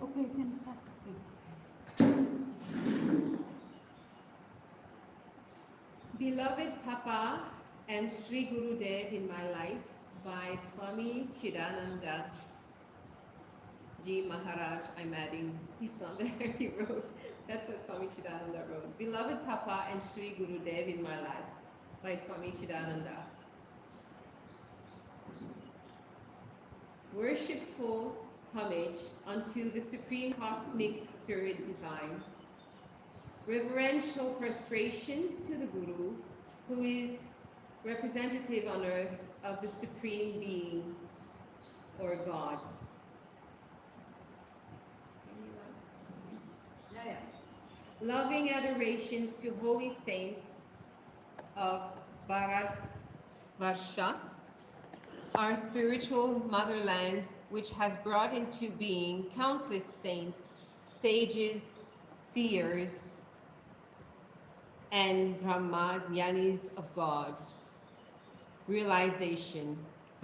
Okay, you can start. Beloved Papa and Sri Gurudev in my life by Swami Chidananda Ji Maharaj. I'm adding, he's not there, he wrote. That's what Swami Chidananda wrote. Beloved Papa and Sri Gurudev in my life by Swami Chidananda. Worshipful homage unto the Supreme Cosmic Spirit Divine. Reverential prostrations to the Guru, who is representative on earth of the Supreme Being or God. Loving adorations to holy saints of Bharatvarsha, our spiritual motherland, which has brought into being countless saints, sages, seers, and Brahma Jnanis of God, realization,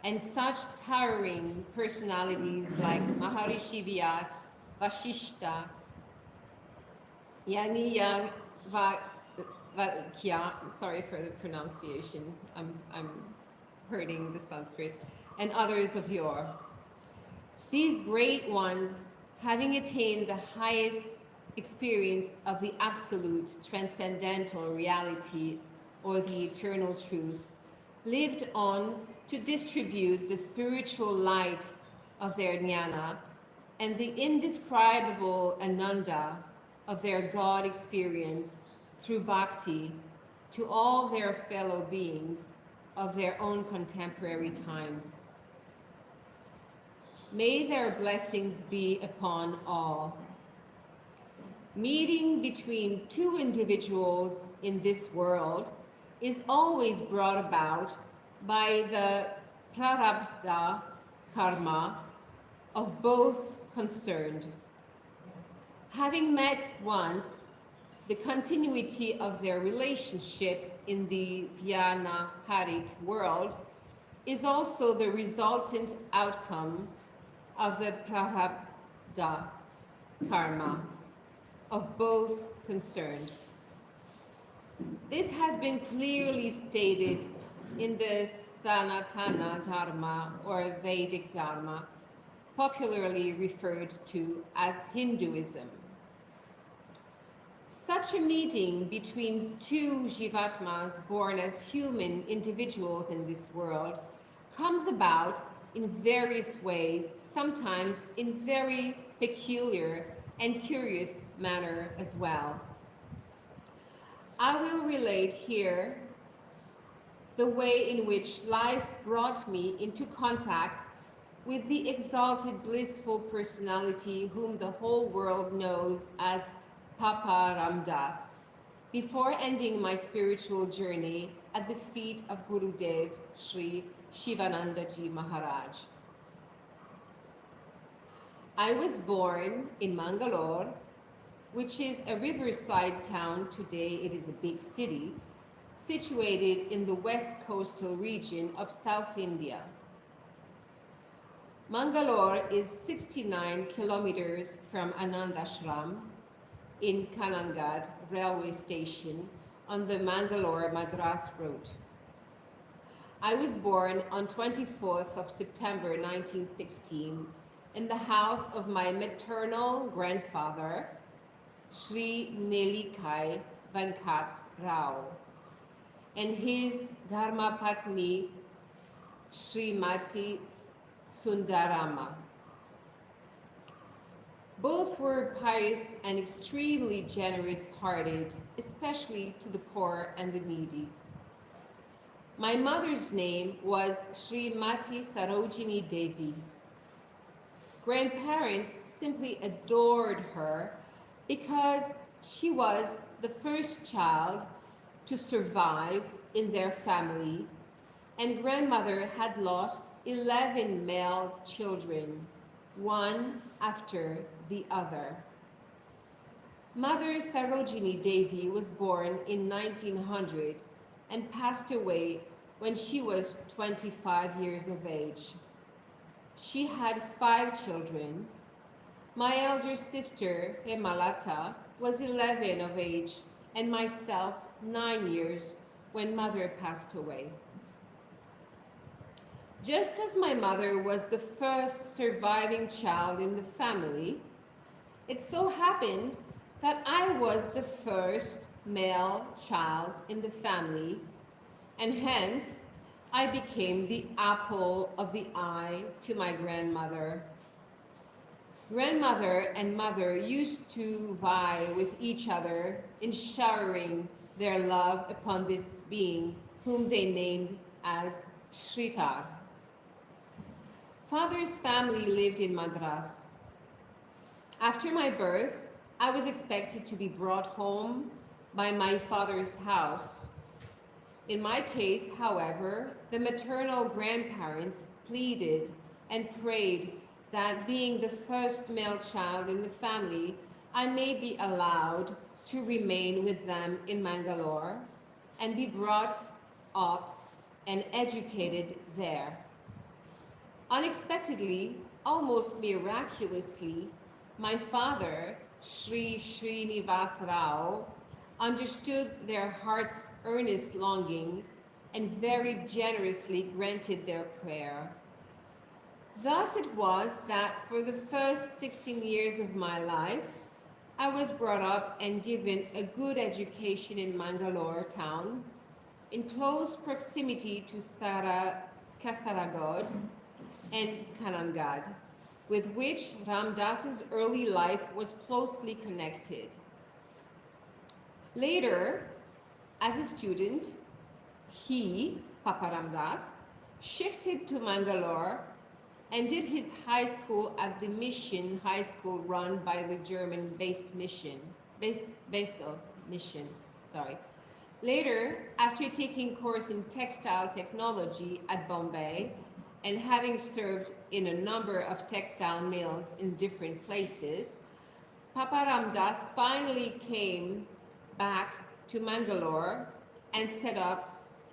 and such towering personalities like Maharishi Vyas, Vashishta, Yagniya Valkya, sorry for the pronunciation, I'm hurting the Sanskrit, and others of yore. These great ones, having attained the highest experience of the absolute transcendental reality or the eternal truth, lived on to distribute the spiritual light of their jnana and the indescribable ananda of their God experience through bhakti to all their fellow beings of their own contemporary times. May their blessings be upon all. Meeting between two individuals in this world is always brought about by the prarabdha karma of both concerned. Having met once, the continuity of their relationship in the Vyanaharic world is also the resultant outcome of the prarabdha karma of both concerned. This has been clearly stated in the Sanatana Dharma or Vedic Dharma, popularly referred to as Hinduism. Such a meeting between two Jivatmas born as human individuals in this world comes about in various ways, sometimes in very peculiar and curious manner as well. I will relate here the way in which life brought me into contact with the exalted, blissful personality whom the whole world knows as Papa Ramdas, before ending my spiritual journey at the feet of Gurudev Sri Shivanandaji Maharaj. I was born in Mangalore, which is a riverside town. Today it is a big city, situated in the west coastal region of South India. Mangalore is 69 kilometers from Anandashram in Kanhangad railway station on the Mangalore-Madras route. I was born on 24th of September 1916 in the house of my maternal grandfather, Sri Nelikai Venkat Rao, and his Dharmapatni, Srimati Sundarama. Both were pious and extremely generous-hearted, especially to the poor and the needy. My mother's name was Srimati Sarojini Devi. Grandparents simply adored her because she was the first child to survive in their family and grandmother had lost 11 male children, one after the other. Mother Sarojini Devi was born in 1900 and passed away when she was 25 years of age. She had 5 children. My elder sister, Hemalata, was 11 of age, and myself 9 years when mother passed away. Just as my mother was the first surviving child in the family, it so happened that I was the first male child in the family, and hence I became the apple of the eye to my grandmother. Grandmother and mother used to vie with each other in showering their love upon this being, whom they named as Shritar. Father's family lived in Madras. After my birth, I was expected to be brought home by my father's house. In my case, however, the maternal grandparents pleaded and prayed that, being the first male child in the family, I may be allowed to remain with them in Mangalore and be brought up and educated there. Unexpectedly, almost miraculously, my father, Sri Srinivas Rao, understood their heart's earnest longing and very generously granted their prayer. Thus it was that for the first 16 years of my life, I was brought up and given a good education in Mangalore town, in close proximity to Kasaragod and Kanhangad, with which Ramdas's early life was closely connected. Later, as a student, he, Papa Ramdas, shifted to Mangalore and did his high school at the mission high school run by the German-based Basel mission. Later, after taking course in textile technology at Bombay and having served in a number of textile mills in different places, Papa Ramdas finally came back to Mangalore and set up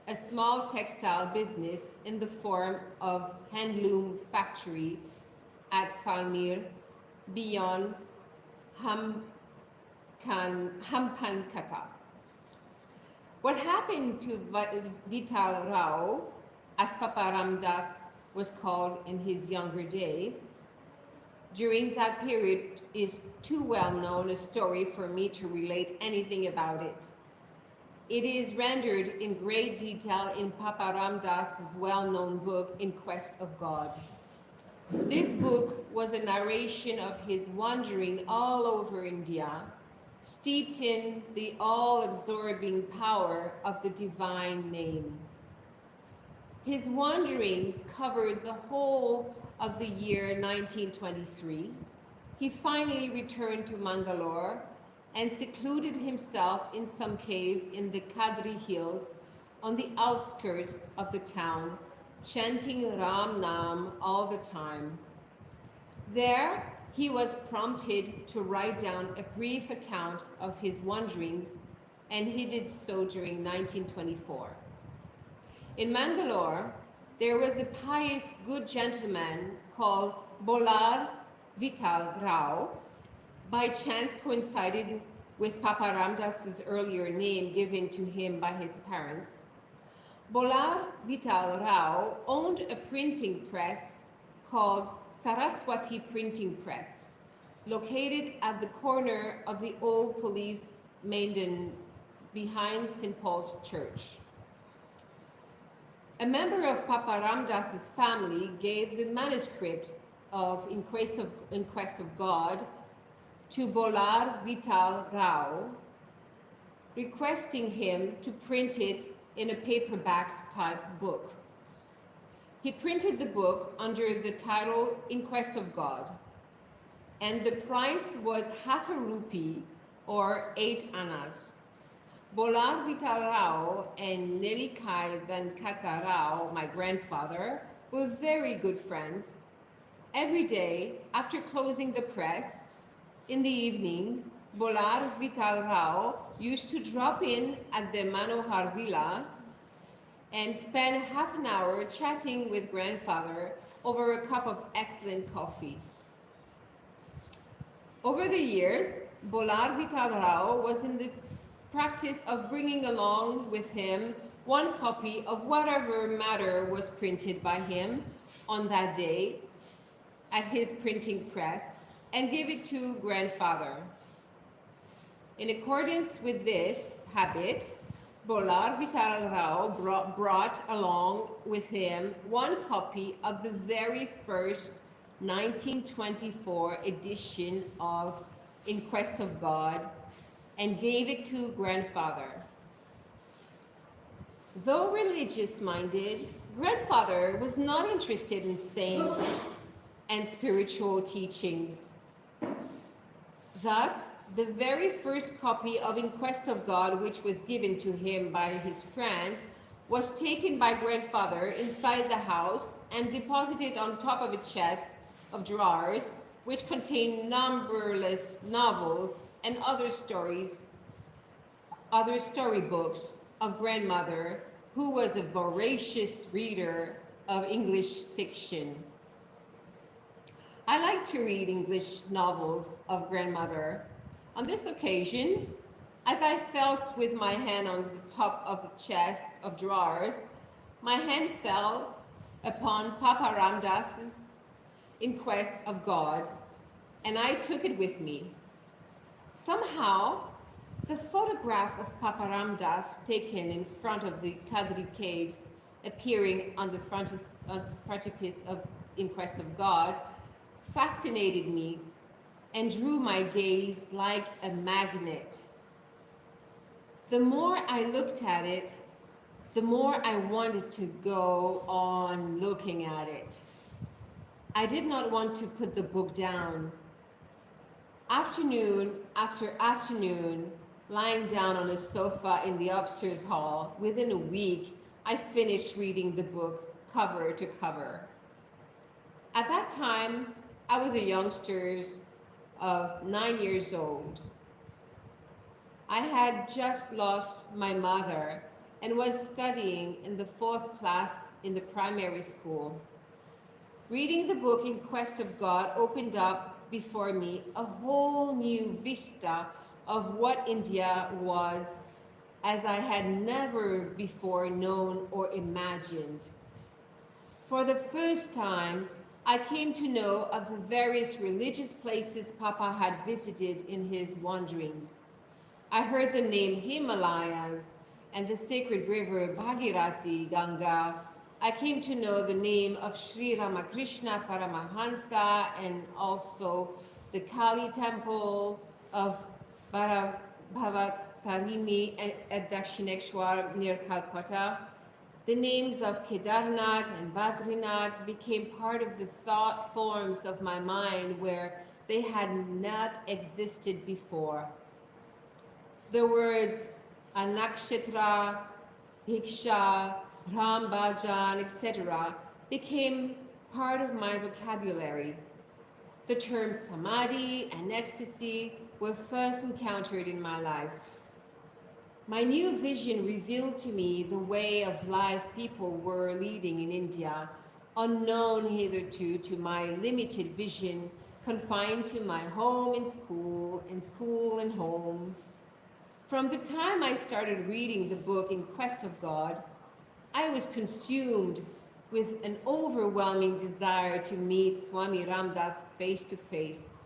a small textile business in the form of handloom factory at Falnir beyond Hampankata. What happened to Vital Rao, as Papa Ramdas was called in his younger days, during that period is too well known a story for me to relate anything about it. It is rendered in great detail in Papa Ramdas's well-known book, In Quest of God. This book was a narration of his wandering all over India, steeped in the all-absorbing power of the divine name. His wanderings covered the whole of the year 1923. He finally returned to Mangalore and secluded himself in some cave in the Kadri Hills on the outskirts of the town, chanting Ram Nam all the time. There, he was prompted to write down a brief account of his wanderings, and he did so during 1924. In Mangalore, there was a pious good gentleman called Bolar Vital Rao, by chance coinciding with Papa Ramdas's earlier name given to him by his parents. Bolar Vital Rao owned a printing press called Saraswati Printing Press, located at the corner of the old police maidan behind St. Paul's Church. A member of Papa Ramdas's family gave the manuscript of In Quest of God to Bolar Vital Rao, requesting him to print it in a paperback type book. He printed the book under the title In Quest of God, and the price was half a rupee or 8 annas. Bolar Vital Rao and Nelikai Venkata Rao, my grandfather, were very good friends. Every day, after closing the press, in the evening, Bolar Vital Rao used to drop in at the Manohar Villa and spend half an hour chatting with grandfather over a cup of excellent coffee. Over the years, Bolar Vital Rao was in the practice of bringing along with him one copy of whatever matter was printed by him on that day at his printing press and give it to grandfather. In accordance with this habit, Bolar Vital Rao brought along with him one copy of the very first 1924 edition of In Quest of God and gave it to grandfather. Though religious-minded, grandfather was not interested in saints and spiritual teachings. Thus, the very first copy of In Quest of God, which was given to him by his friend, was taken by grandfather inside the house and deposited on top of a chest of drawers, which contained numberless novels and other storybooks of grandmother, who was a voracious reader of English fiction. I like to read English novels of grandmother. On this occasion, as I felt with my hand on the top of the chest of drawers, my hand fell upon Papa Ramdas's In Quest of God, and I took it with me. Somehow, the photograph of Papa Ramdas taken in front of the Kadri caves appearing on the frontispiece of In Quest of God fascinated me and drew my gaze like a magnet. The more I looked at it, the more I wanted to go on looking at it. I did not want to put the book down. Afternoon after afternoon, lying down on a sofa in the upstairs hall, within a week, I finished reading the book cover to cover. At that time, I was a youngster of 9 years old. I had just lost my mother and was studying in the 4th class in the primary school. Reading the book In Quest of God opened up before me a whole new vista of what India was, as I had never before known or imagined. For the first time, I came to know of the various religious places Papa had visited in his wanderings. I heard the name Himalayas and the sacred river Bhagirathi, Ganga. I came to know the name of Sri Ramakrishna Paramahansa and also the Kali temple of Bhavatarini at Dakshineshwar near Calcutta. The names of Kedarnath and Badrinath became part of the thought forms of my mind where they had not existed before. The words Anakshatra, Bhiksha, Ram Bhajan, etc. became part of my vocabulary. The terms samadhi and ecstasy were first encountered in my life. My new vision revealed to me the way of life people were leading in India, unknown hitherto to my limited vision, confined to my home and school and home. From the time I started reading the book In Quest of God, I was consumed with an overwhelming desire to meet Swami Ramdas face to face.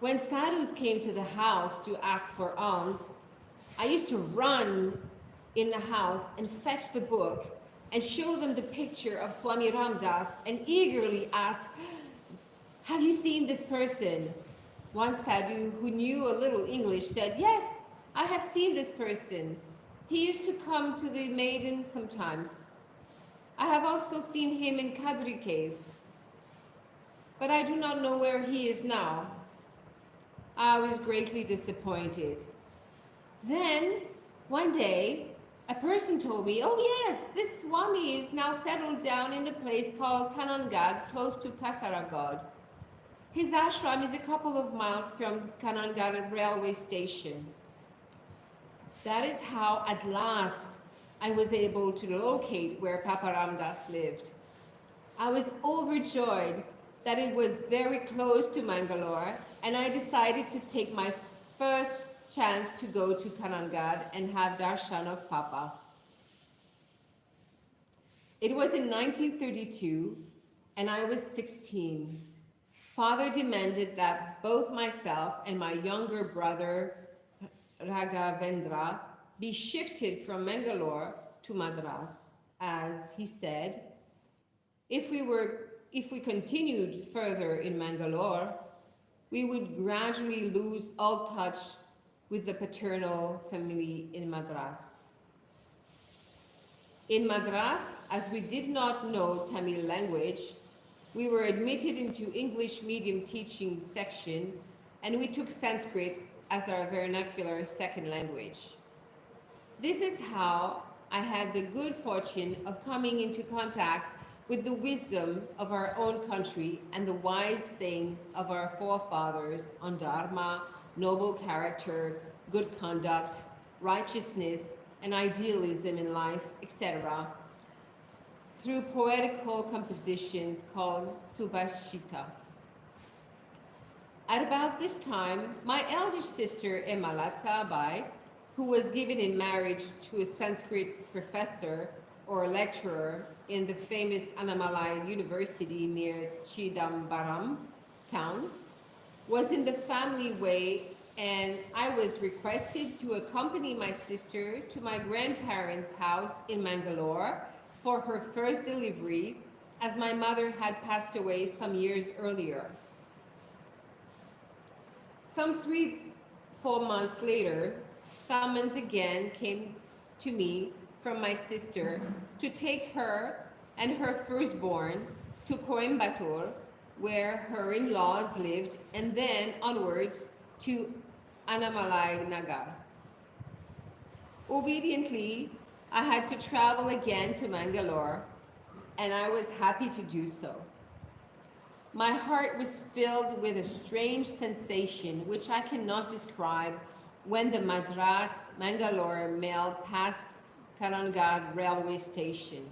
When sadhus came to the house to ask for alms, I used to run in the house and fetch the book and show them the picture of Swami Ramdas and eagerly ask, "Have you seen this person?" One sadhu who knew a little English said, "Yes, I have seen this person. He used to come to the maiden sometimes. I have also seen him in Kadri cave, but I do not know where he is now." I was greatly disappointed. Then One day, a person told me, oh yes, this Swami is now settled down in a place called Kanhangad, close to Kasaragod. His ashram is a couple of miles from Kanhangad railway station. That is how, at last, I was able to locate where Papa Ramdas lived. I was overjoyed that it was very close to Mangalore, and I decided to take my first chance to go to Kanhangad and have darshan of Papa. It was in 1932, and I was 16. Father demanded that both myself and my younger brother, Raghavendra, be shifted from Mangalore to Madras, as he said, if we continued further in Mangalore, we would gradually lose all touch with the paternal family in Madras. In Madras, as we did not know Tamil language, we were admitted into English medium teaching section, and we took Sanskrit as our vernacular second language. This is how I had the good fortune of coming into contact with the wisdom of our own country and the wise sayings of our forefathers on dharma, noble character, good conduct, righteousness, and idealism in life, etc., through poetical compositions called Subhashita. At about this time, my elder sister Emalata Bai, who was given in marriage to a Sanskrit professor or lecturer in the famous Annamalai University near Chidambaram town, was in the family way, and I was requested to accompany my sister to my grandparents' house in Mangalore for her first delivery, as my mother had passed away some years earlier. Some 3-4 months later, summons again came to me from my sister to take her and her firstborn to Coimbatore, where her in-laws lived, and then onwards to Annamalai Nagar. Obediently, I had to travel again to Mangalore, and I was happy to do so. My heart was filled with a strange sensation which I cannot describe when the Madras-Mangalore mail passed Kanhangad railway station.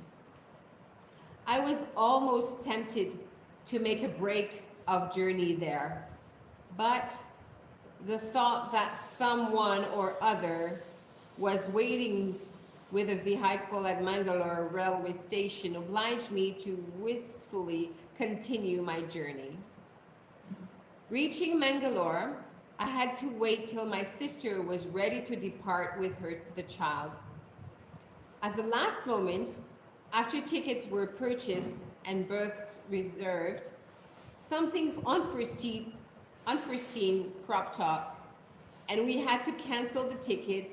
I was almost tempted to make a break of journey there, but the thought that someone or other was waiting with a vehicle at Mangalore railway station obliged me to wistfully continue my journey. Reaching Mangalore, I had to wait till my sister was ready to depart with the child. At the last moment, after tickets were purchased and berths reserved, something unforeseen cropped up, and we had to cancel the tickets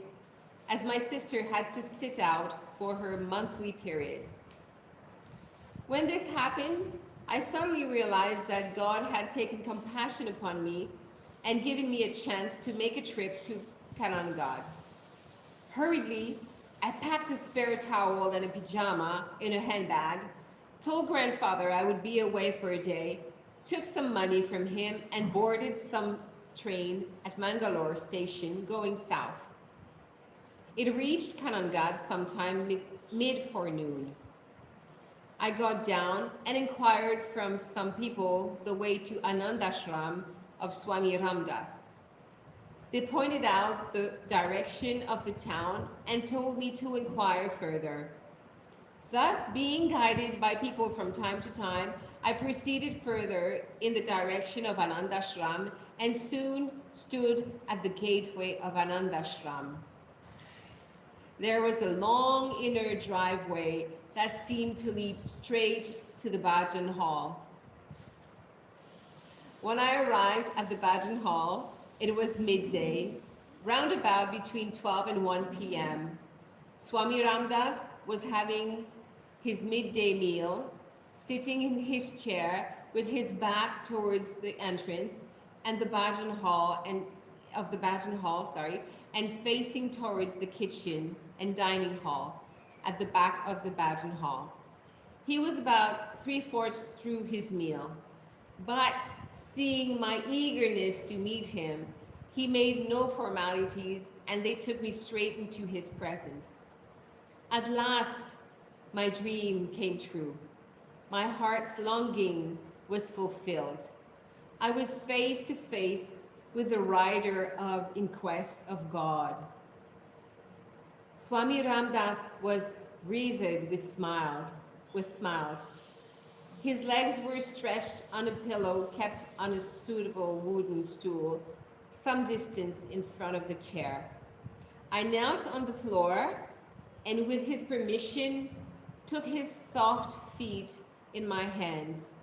as my sister had to sit out for her monthly period. When this happened, I suddenly realized that God had taken compassion upon me and given me a chance to make a trip to Kanhangad. Hurriedly, I packed a spare towel and a pajama in a handbag, told grandfather I would be away for a day, took some money from him, and boarded some train at Mangalore station going south. It reached Kanhangad sometime mid-forenoon. I got down and inquired from some people the way to Anandashram of Swami Ramdas. They pointed out the direction of the town and told me to inquire further. Thus, being guided by people from time to time, I proceeded further in the direction of Anandashram and soon stood at the gateway of Anandashram. There was a long inner driveway that seemed to lead straight to the Bhajan Hall. When I arrived at the Bhajan Hall, it was midday, round about between 12 and 1 p.m. Swami Ramdas was having his midday meal, sitting in his chair with his back towards the entrance and the Bhajan Hall and facing towards the kitchen and dining hall at the back of the Bajan Hall. He was about 3/4 through his meal, but seeing my eagerness to meet him, he made no formalities and they took me straight into his presence. At last, my dream came true. My heart's longing was fulfilled. I was face to face with the rider of In Quest of God. Swami Ramdas was wreathed with smiles. His legs were stretched on a pillow kept on a suitable wooden stool some distance in front of the chair. I knelt on the floor and with his permission took his soft feet in my hands.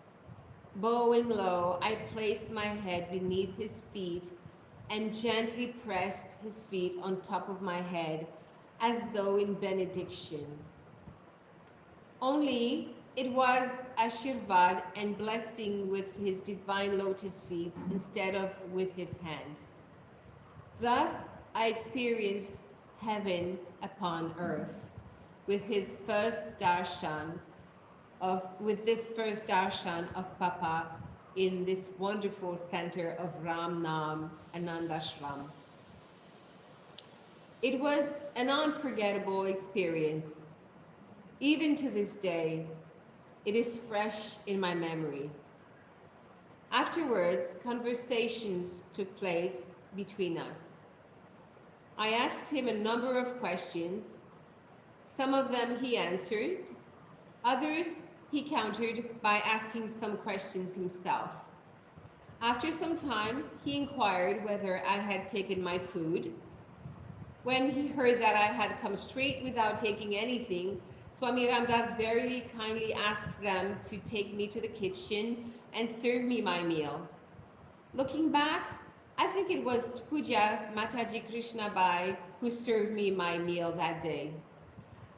Bowing low, I placed my head beneath his feet and gently pressed his feet on top of my head as though in benediction. Only it was Ashirvad and blessing with his divine lotus feet instead of with his hand. Thus, I experienced heaven upon earth with this first darshan of Papa in this wonderful center of Ram Nam, Anandashram. It was an unforgettable experience. Even to this day, it is fresh in my memory. Afterwards, conversations took place between us. I asked him a number of questions. Some of them he answered. Others he countered by asking some questions himself. After some time, he inquired whether I had taken my food. When he heard that I had come straight without taking anything, Swami Ramdas very kindly asked them to take me to the kitchen and serve me my meal. Looking back, I think it was Puja Mataji Krishnabai who served me my meal that day.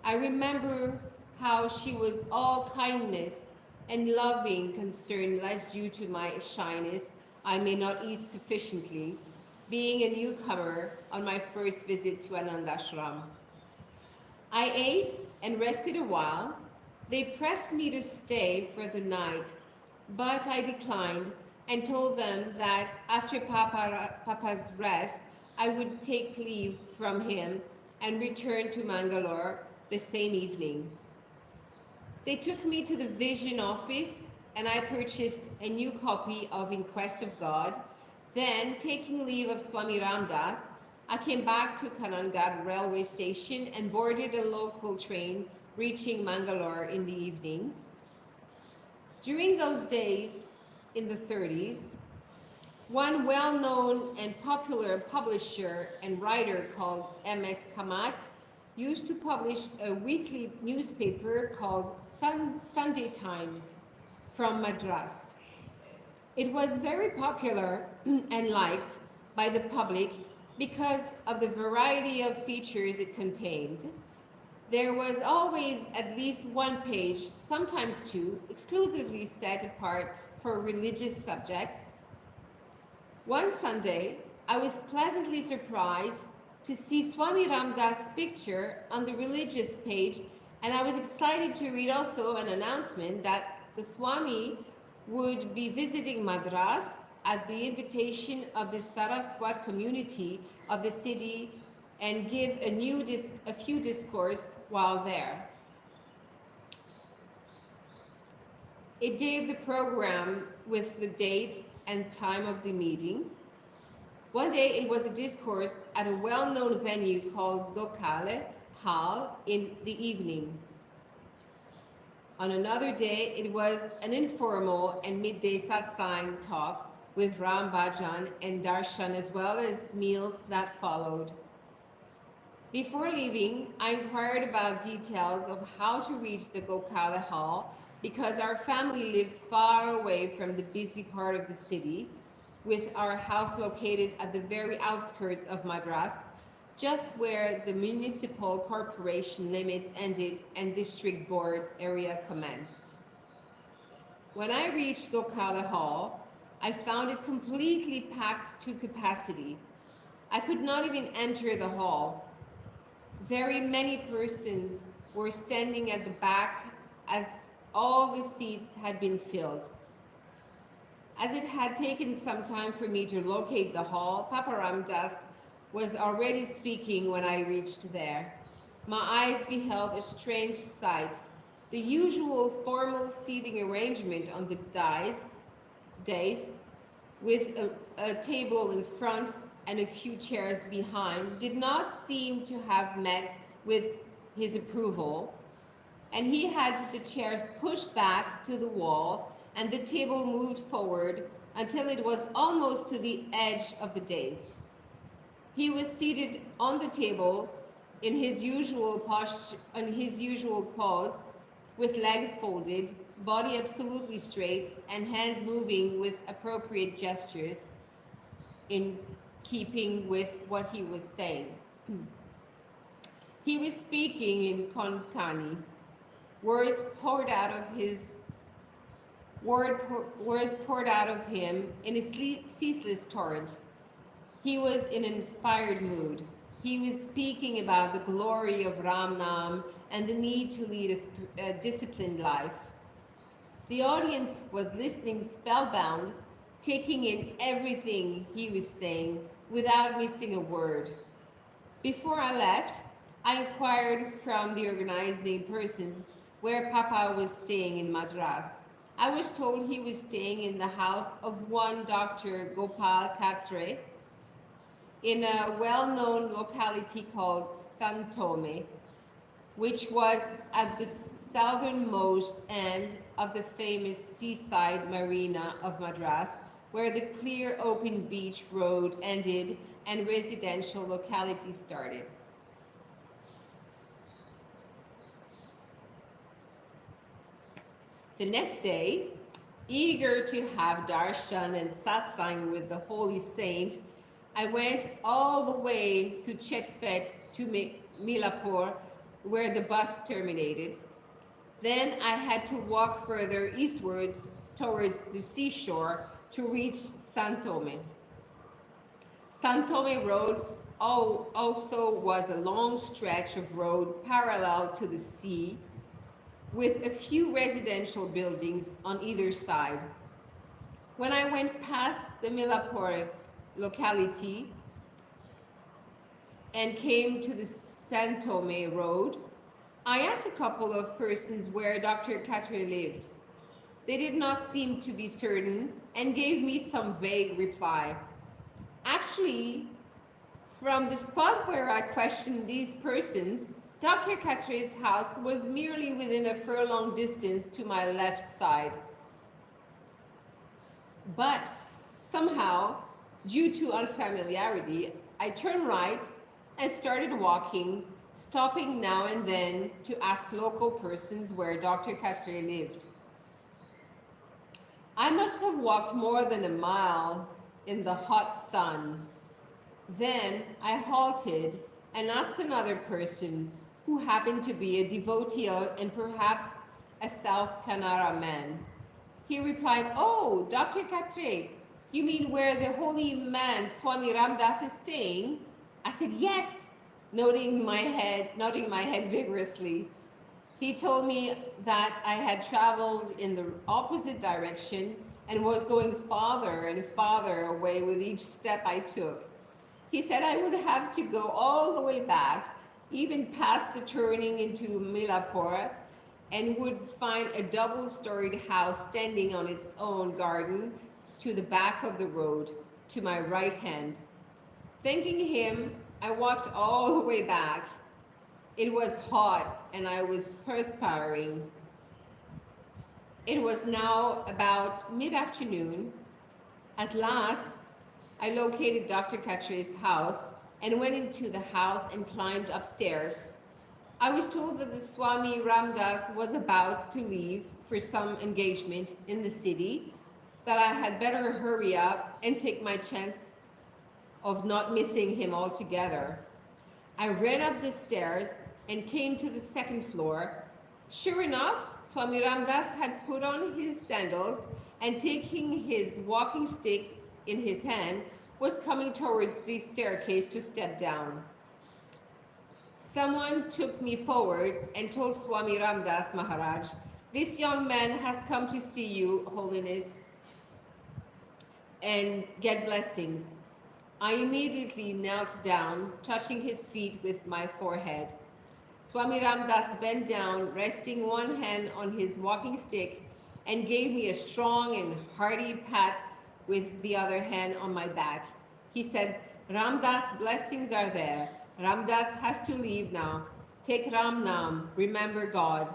I remember how she was all kindness and loving concern, lest due to my shyness I may not eat sufficiently, being a newcomer on my first visit to Anandashram. I ate and rested a while. They pressed me to stay for the night, but I declined and told them that after Papa's rest, I would take leave from him and return to Mangalore the same evening. They took me to the Vision office and I purchased a new copy of In Quest of God. Then, taking leave of Swami Ramdas, I came back to Kanhangad railway station and boarded a local train reaching Mangalore in the evening. During those days, in the 30s, one well-known and popular publisher and writer called M.S. Kamat used to publish a weekly newspaper called Sunday Times from Madras. It was very popular and liked by the public because of the variety of features it contained. There was always at least one page, sometimes two, exclusively set apart for religious subjects. One Sunday, I was pleasantly surprised to see Swami Ramdas' picture on the religious page, and I was excited to read also an announcement that the Swami would be visiting Madras at the invitation of the Saraswat community of the city and give a few discourse while there. It gave the program with the date and time of the meeting. One day it was a discourse at a well-known venue called Gokale Hall in the evening. On another day, it was an informal and midday satsang talk with Ram Bhajan and Darshan, as well as meals that followed. Before leaving, I inquired about details of how to reach the Gokale Hall because our family lived far away from the busy part of the city, with our house located at the very outskirts of Madras, just where the municipal corporation limits ended and district board area commenced. When I reached Gokale Hall, I found it completely packed to capacity. I could not even enter the hall. Very many persons were standing at the back as all the seats had been filled. As it had taken some time for me to locate the hall, Papa Ramdas was already speaking when I reached there. My eyes beheld a strange sight. The usual formal seating arrangement on the dais, with a table in front and a few chairs behind, did not seem to have met with his approval, and he had the chairs pushed back to the wall and the table moved forward until it was almost to the edge of the dais. He was seated on the table in his usual pose, with legs folded, body absolutely straight, and hands moving with appropriate gestures in keeping with what he was saying. He was speaking in Konkani. Words poured out of him in a ceaseless torrent. He was in an inspired mood. He was speaking about the glory of Ram Nam and the need to lead a disciplined life. The audience was listening spellbound, taking in everything he was saying without missing a word. Before I left, I inquired from the organizing persons where Papa was staying in Madras. I was told he was staying in the house of one Dr. Gopal Katre in a well-known locality called Santome, which was at the southernmost end of the famous seaside marina of Madras, where the clear open beach road ended and residential locality started. The next day, eager to have darshan and satsang with the holy saint, I went all the way to Chetpet to Milapur, where the bus terminated. Then I had to walk further eastwards towards the seashore to reach Santome. Santome Road also was a long stretch of road parallel to the sea, with a few residential buildings on either side. When I went past the Milapur locality and came to the Santome Road, I asked a couple of persons where Dr. Katre lived. They did not seem to be certain and gave me some vague reply. Actually, from the spot where I questioned these persons, Dr. Katre's house was merely within a furlong distance to my left side. But somehow, due to unfamiliarity, I turned right and started walking, stopping now and then to ask local persons where Dr. Katre lived. I must have walked more than a mile in the hot sun. Then I halted and asked another person who happened to be a devotee and perhaps a South Kannada man. He replied, "Oh, Dr. Katre, you mean where the holy man Swami Ramdas is staying?" I said, "Yes," nodding my head vigorously. He told me that I had traveled in the opposite direction and was going farther and farther away with each step I took. He said I would have to go all the way back, even past the turning into Milapur, and would find a double-storied house standing on its own garden to the back of the road, to my right hand. Thanking him, I walked all the way back. It was hot and I was perspiring. It was now about mid-afternoon. At last, I located Dr. Katre's house and went into the house and climbed upstairs. I was told that the Swami Ramdas was about to leave for some engagement in the city, that I had better hurry up and take my chance of not missing him altogether. I ran up the stairs and came to the second floor. Sure enough, Swami Ramdas had put on his sandals and taking his walking stick in his hand, was coming towards the staircase to step down. Someone took me forward and told Swami Ramdas Maharaj, "This young man has come to see you, Holiness, and get blessings." I immediately knelt down, touching his feet with my forehead. Swami Ramdas bent down, resting one hand on his walking stick, and gave me a strong and hearty pat with the other hand on my back. He said, "Ramdas' blessings are there. Ramdas has to leave now. Take Ram Nam, remember God."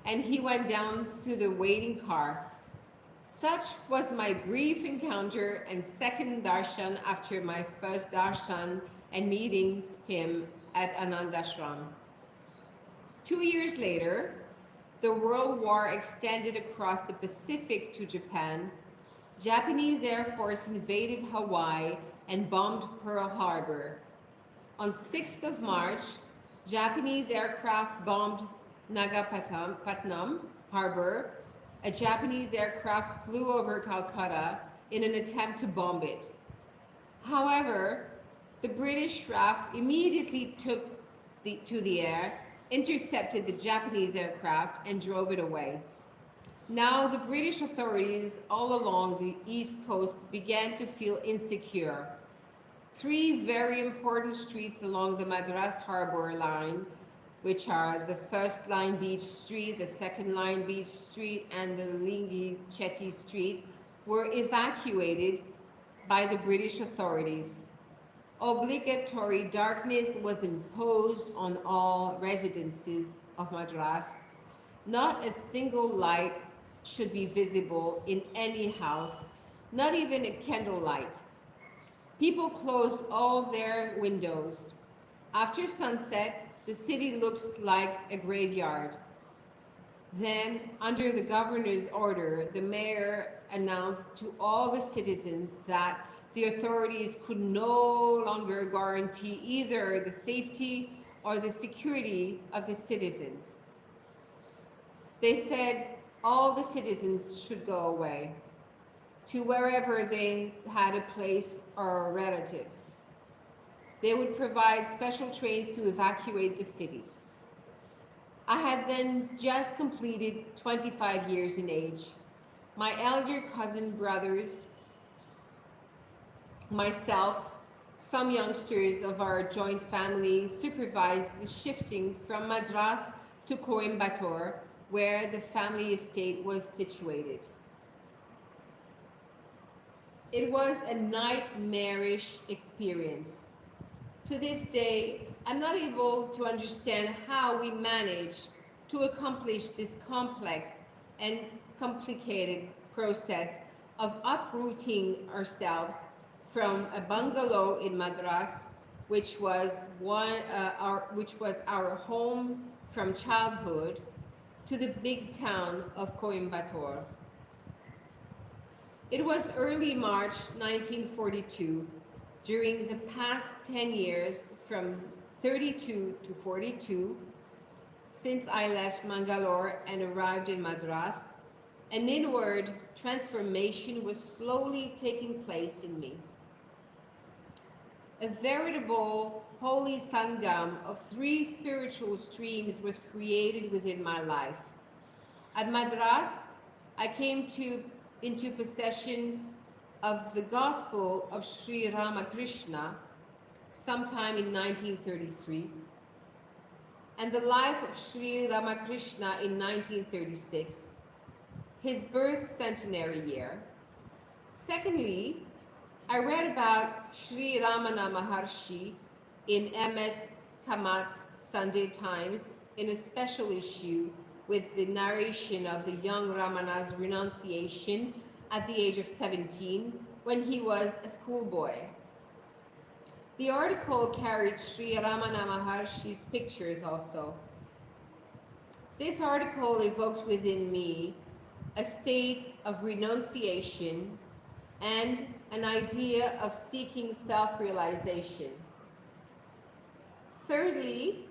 And he went down to the waiting car. Such was my brief encounter and second darshan after my first darshan and meeting him at Anandashram. 2 years later, the World War extended across the Pacific to Japan. Japanese Air Force invaded Hawaii and bombed Pearl Harbor. On 6th of March, Japanese aircraft bombed Nagapatnam Harbor. A Japanese aircraft flew over Calcutta in an attempt to bomb it. However, the British RAF immediately took to the air, intercepted the Japanese aircraft, and drove it away. Now the British authorities all along the East Coast began to feel insecure. 3 very important streets along the Madras Harbor line, which are the First Line Beach Street, the Second Line Beach Street, and the Linghi Chetty Street, were evacuated by the British authorities. Obligatory darkness was imposed on all residences of Madras. Not a single light should be visible in any house, not even a candlelight. People closed all their windows. After sunset, the city looked like a graveyard. Then, under the governor's order, the mayor announced to all the citizens that the authorities could no longer guarantee either the safety or the security of the citizens. They said all the citizens should go away to wherever they had a place or relatives. They would provide special trains to evacuate the city. I had then just completed 25 years in age. My elder cousin brothers, myself, some youngsters of our joint family supervised the shifting from Madras to Coimbatore, where the family estate was situated. It was a nightmarish experience. To this day, I'm not able to understand how we managed to accomplish this complex and complicated process of uprooting ourselves from a bungalow in Madras, which was our home from childhood, to the big town of Coimbatore. It was early March 1942. During the past 10 years, from 32 to 42, since I left Mangalore and arrived in Madras, an inward transformation was slowly taking place in me. A veritable holy sangam of 3 spiritual streams was created within my life. At Madras, I came into possession of the Gospel of Sri Ramakrishna sometime in 1933, and the life of Sri Ramakrishna in 1936, his birth centenary year. Secondly, I read about Sri Ramana Maharshi in M.S. Kamat's Sunday Times in a special issue with the narration of the young Ramana's renunciation at the age of 17 when he was a schoolboy. The article carried Sri Ramana Maharshi's pictures also. This article evoked within me a state of renunciation and an idea of seeking self-realization. Thirdly,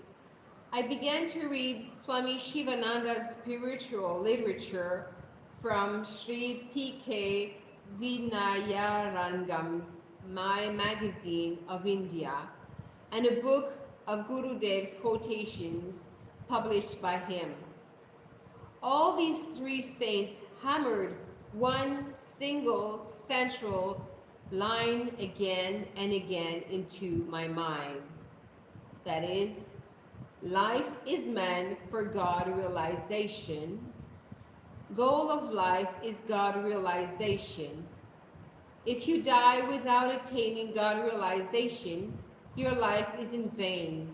I began to read Swami Shivananda's spiritual literature from Sri P.K. Vinayarangam's my magazine of India, and a book of Guru Dev's quotations published by him. All these three saints hammered one single central line again and again into my mind. That is, life is meant for God realization. Goal of life is God realization. If you die without attaining God realization, your life is in vain.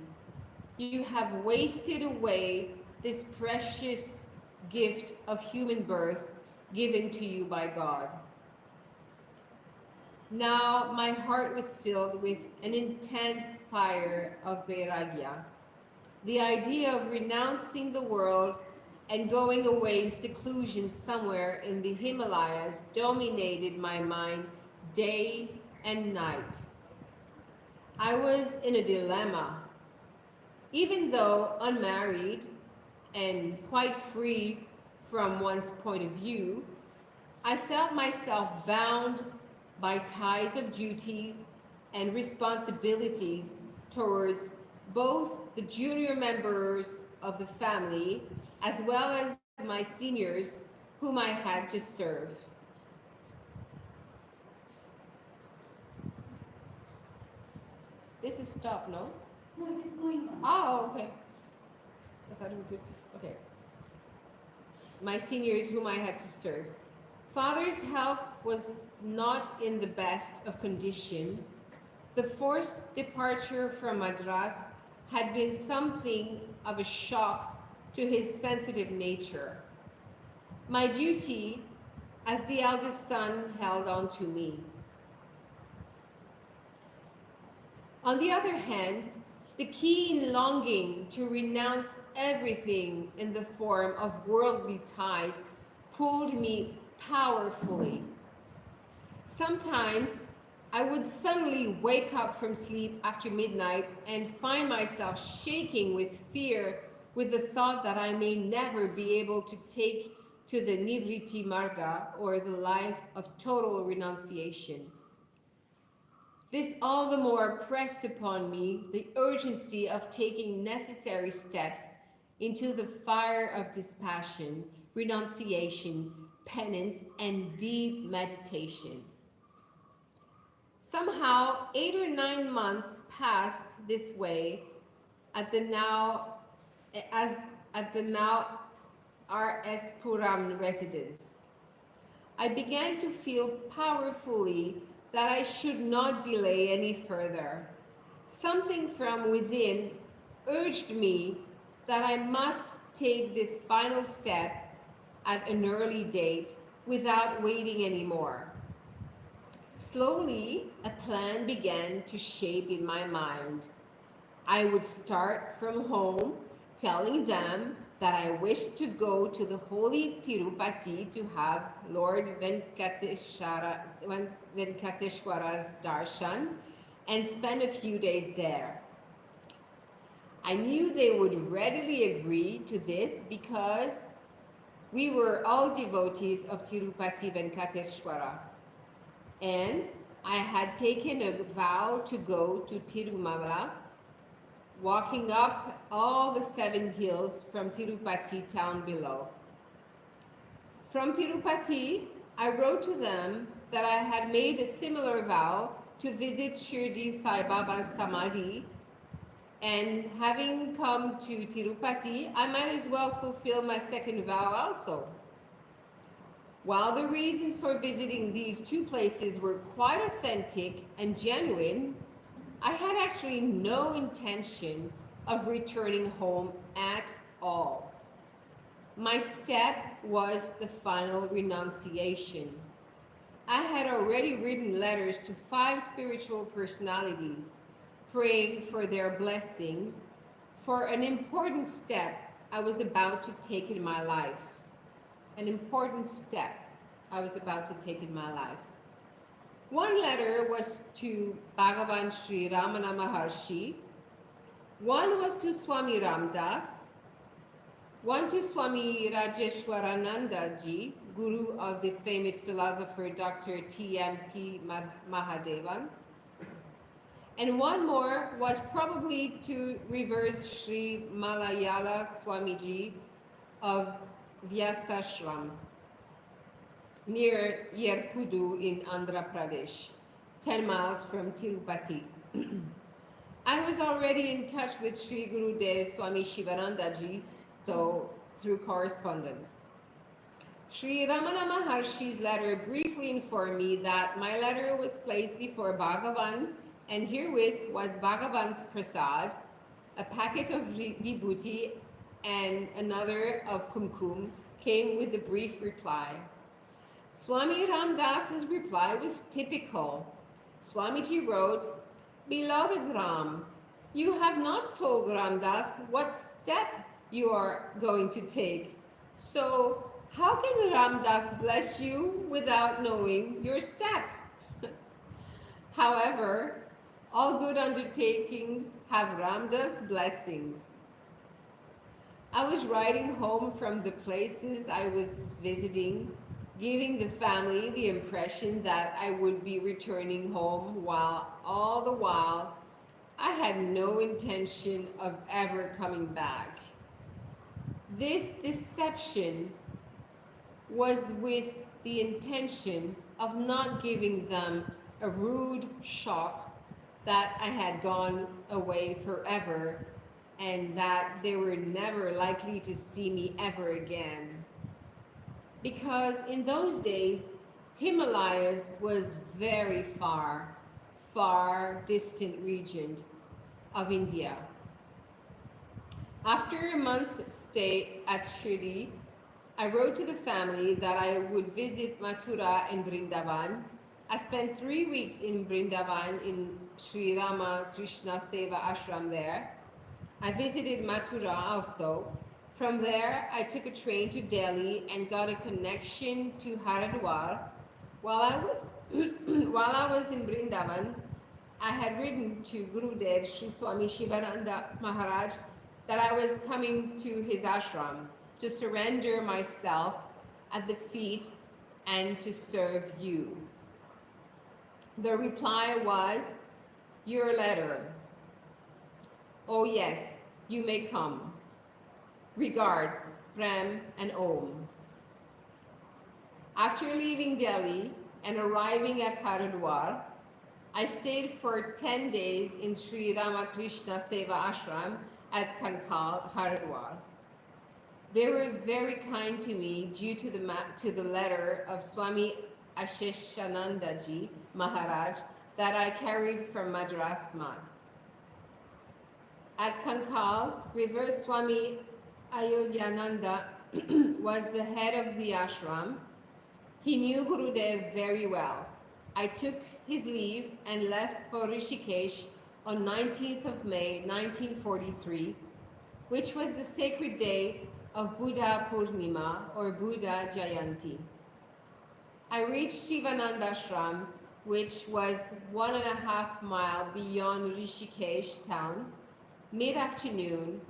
You have wasted away this precious gift of human birth given to you by God. Now my heart was filled with an intense fire of vairagya. The idea of renouncing the world and going away in seclusion somewhere in the Himalayas dominated my mind day and night. I was in a dilemma. Even though unmarried and quite free from one's point of view, I felt myself bound by ties of duties and responsibilities towards both the junior members of the family as well as my seniors whom I had to serve. This is stop, no? No, it is going on. Oh, okay. I thought it was good. Okay. My seniors whom I had to serve. Father's health was not in the best of condition. The forced departure from Madras had been something of a shock to his sensitive nature. My duty as the eldest son held on to me. On the other hand, the keen longing to renounce everything in the form of worldly ties pulled me powerfully. Sometimes I would suddenly wake up from sleep after midnight and find myself shaking with fear with the thought that I may never be able to take to the Nivriti Marga, or the life of total renunciation. This all the more pressed upon me the urgency of taking necessary steps into the fire of dispassion, renunciation, penance, and deep meditation. Somehow, 8 or 9 months passed this way at the now R.S. Puram residence. I began to feel powerfully that I should not delay any further. Something from within urged me that I must take this final step at an early date without waiting anymore. Slowly, a plan began to shape in my mind. I would start from home, telling them that I wished to go to the holy Tirupati to have Lord Venkateshwara's darshan and spend a few days there. I knew they would readily agree to this because we were all devotees of Tirupati Venkateshwara, and I had taken a vow to go to Tirumala, walking up all the 7 hills from Tirupati town below. From Tirupati, I wrote to them that I had made a similar vow to visit Shirdi Sai Baba's Samadhi, and having come to Tirupati, I might as well fulfill my second vow also. While the reasons for visiting these 2 places were quite authentic and genuine, I had actually no intention of returning home at all. My step was the final renunciation. I had already written letters to 5 spiritual personalities, praying for their blessings for an important step I was about to take in my life. An important step I was about to take in my life. One letter was to Bhagavan Sri Ramana Maharshi, one was to Swami Ramdas, one to Swami Rajeshwarananda Ji, guru of the famous philosopher Dr. T.M.P. Mahadevan, And one more was probably to revert Sri Malayala Swamiji of Vyasashram near Yerpudu in Andhra Pradesh, 10 miles from Tirupati. I was already in touch with Sri Gurudev Swami Shivanandaji, though through correspondence. Sri Ramana Maharshi's letter briefly informed me that my letter was placed before Bhagavan, and herewith was Bhagavan's prasad, a packet of vibhuti and another of kumkum, came with a brief reply. Swami Ramdas's reply was typical. Swamiji wrote, "Beloved Ram, you have not told Ramdas what step you are going to take. So how can Ramdas bless you without knowing your step?" However, all good undertakings have Ramdas' blessings. I was riding home from the places I was visiting, giving the family the impression that I would be returning home, while all the while I had no intention of ever coming back. This deception was with the intention of not giving them a rude shock that I had gone away forever and that they were never likely to see me ever again. Because in those days, Himalayas was very far, far distant region of India. After a month's stay at Shirdi, I wrote to the family that I would visit Mathura and Vrindavan. I spent 3 weeks in Vrindavan in Sri Rama Krishna Seva Ashram there. I visited Mathura also. From there, I took a train to Delhi and got a connection to Haridwar. While I was in Vrindavan, I had written to Gurudev Sri Swami Shivananda Maharaj that I was coming to his ashram to surrender myself at the feet and to serve you. The reply was, "Your letter. Oh yes, you may come. Regards, Prem and Om." After leaving Delhi and arriving at Haridwar, I stayed for 10 days in Sri Ramakrishna Seva Ashram at Kanhangad, Haridwar. They were very kind to me due to the letter of Swami Asheshanandaji Maharaj that I carried from Madras Math. At Kanhangad, Revered Swami Ayodhyananda was the head of the ashram. He knew Gurudev very well. I took his leave and left for Rishikesh on 19th of May 1943, which was the sacred day of Buddha Purnima or Buddha Jayanti. I reached Anandashram, which was 1.5 miles beyond Rishikesh town, mid-afternoon,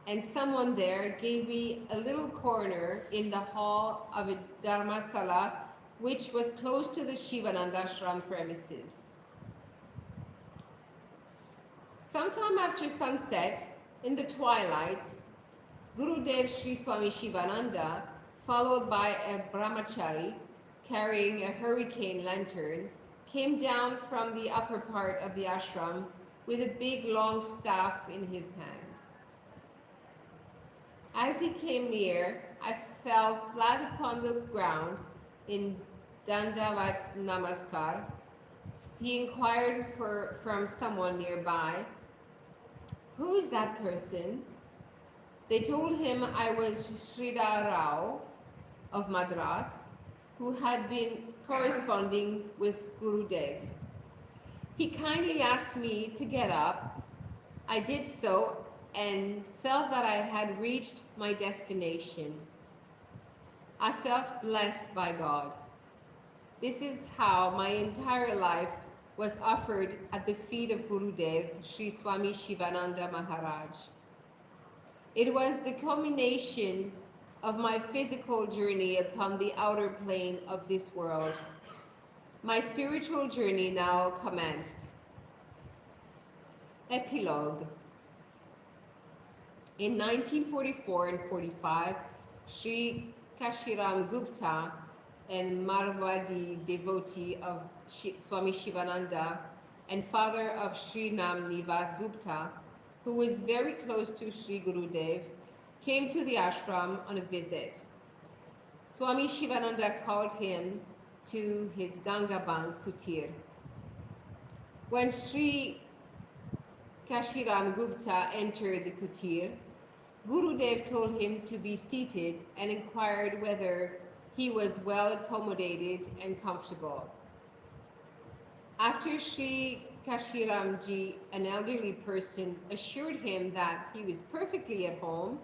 and someone there gave me a little corner in the hall of a dharmasala, which was close to the Shivanandashram premises. Sometime after sunset, in the twilight, Gurudev Sri Swami Shivananda, followed by a brahmachari carrying a hurricane lantern, came down from the upper part of the ashram with a big long staff in his hand. As he came near, I fell flat upon the ground in Dandavat Namaskar. He inquired from someone nearby, "Who is that person?" They told him I was Sridhar Rao of Madras, who had been corresponding with Gurudev. He kindly asked me to get up. I did so and felt that I had reached my destination. I felt blessed by God. This is how my entire life was offered at the feet of Gurudev, Sri Swami Shivananda Maharaj. It was the culmination of my physical journey upon the outer plane of this world. My spiritual journey now commenced. Epilogue. In 1944 and 45, Sri Kashiram Gupta, and Marwadi devotee of Swami Shivananda and father of Sri Nam Nivas Gupta, who was very close to Sri Gurudev, came to the ashram on a visit. Swami Shivananda called him to his Gangabank kutir. When Sri Kashiram Gupta entered the kutir, Gurudev told him to be seated and inquired whether he was well accommodated and comfortable. After Sri Kashiramji, an elderly person, assured him that he was perfectly at home,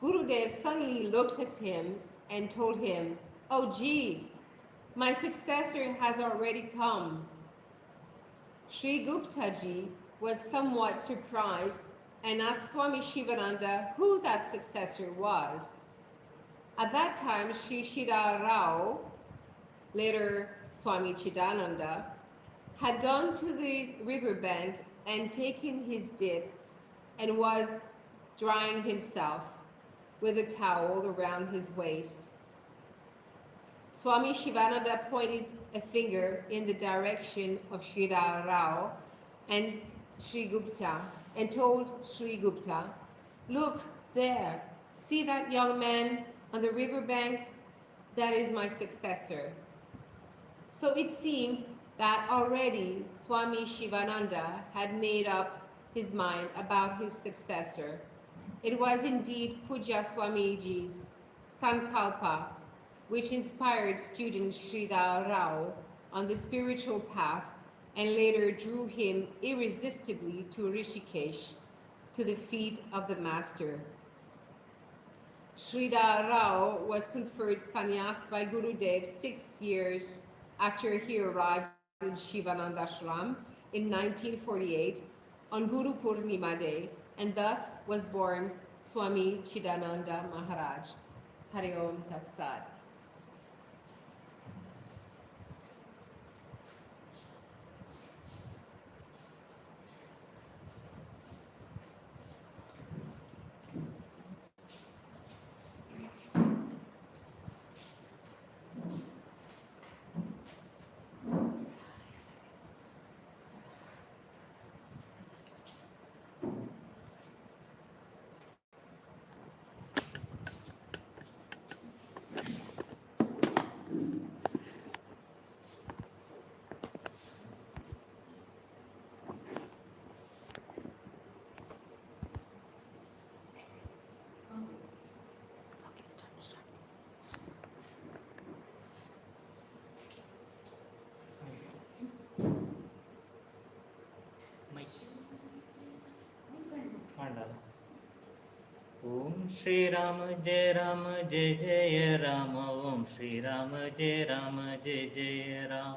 Gurudev suddenly looked at him and told him, "Oh gee, my successor has already come." Sri Guptaji was somewhat surprised and asked Swami Shivananda who that successor was. At that time, Sri Shira Rao, later Swami Chidananda, had gone to the riverbank and taken his dip and was drying himself with a towel around his waist. Swami Shivananda pointed a finger in the direction of Shira Rao and Sri Gupta and told Sri Gupta, "Look there, see that young man on the riverbank? That is my successor." So it seemed that already Swami Shivananda had made up his mind about his successor. It was indeed Puja Swamiji's Sankalpa, which inspired student Sridhar Rao on the spiritual path and later drew him irresistibly to Rishikesh, to the feet of the Master. Sridhar Rao was conferred sannyas by Gurudev 6 years after he arrived in Shivanandashram in 1948 on Guru Purnima Day, and thus was born Swami Chidananda Maharaj. Hari Om Tat Sat. Om Shri Ram Jai Ram Jai Jai Ram Om Shri Ram Jai Ram Jai Jai Ram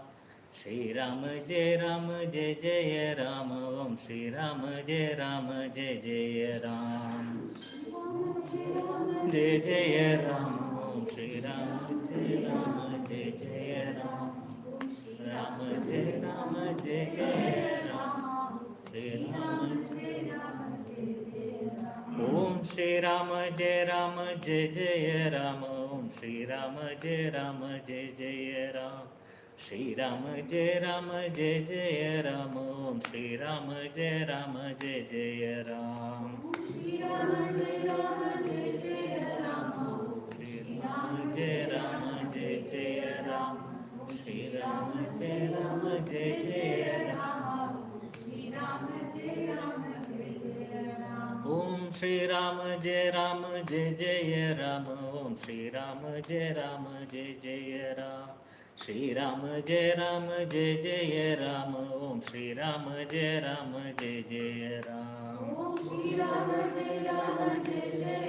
Shri Ram Jai Ram Jai Jai Ram Om Shri Ram Jai Ram Jai Jai Ram Jai Jai Ram Om Shri Ram Jai Ram Jai Jai Ram Ram Jai Ram Jai Jai Ram Shri Ram Jai Om Shri Ram Jai Ram Jai Jai Ram Om Shri Ram Jai Ram Jai Jai Ram Shri Ram Jai Ram Jai Jai Ram Om Shri Ram Jai Ram Jai Jai Ram Shri Ram Jai Ram Jai Jai Ram Shri Ram Jai Ram Jai Jai Ram Shri Ram Jai Ram Jai Jai Ram Shri Ram Jai Ram Jai Jai Ram Om Shri Ram Jai Ram Jai Jai Ram Om Shri Ram Jai Ram Jai Jai Ram Shri Ram Jai Ram Jai Jai Ram Om Shri Ram Jai Ram Jai Jai Ram Om Shri Ram Jai Ram Jai Jai Ram Shri Ram Jai Ram Jai Jai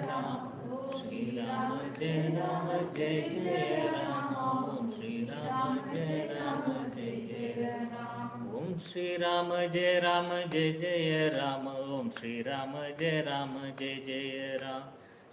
Ram Shri Ram Jai Ram Jai Jai Ram Om Shri Ram Jai Ram Jai Jai Ram Om Shri Ram Jai Ram Jai Jai Ram Om Shri Ram Jai Ram Jai Jai Ram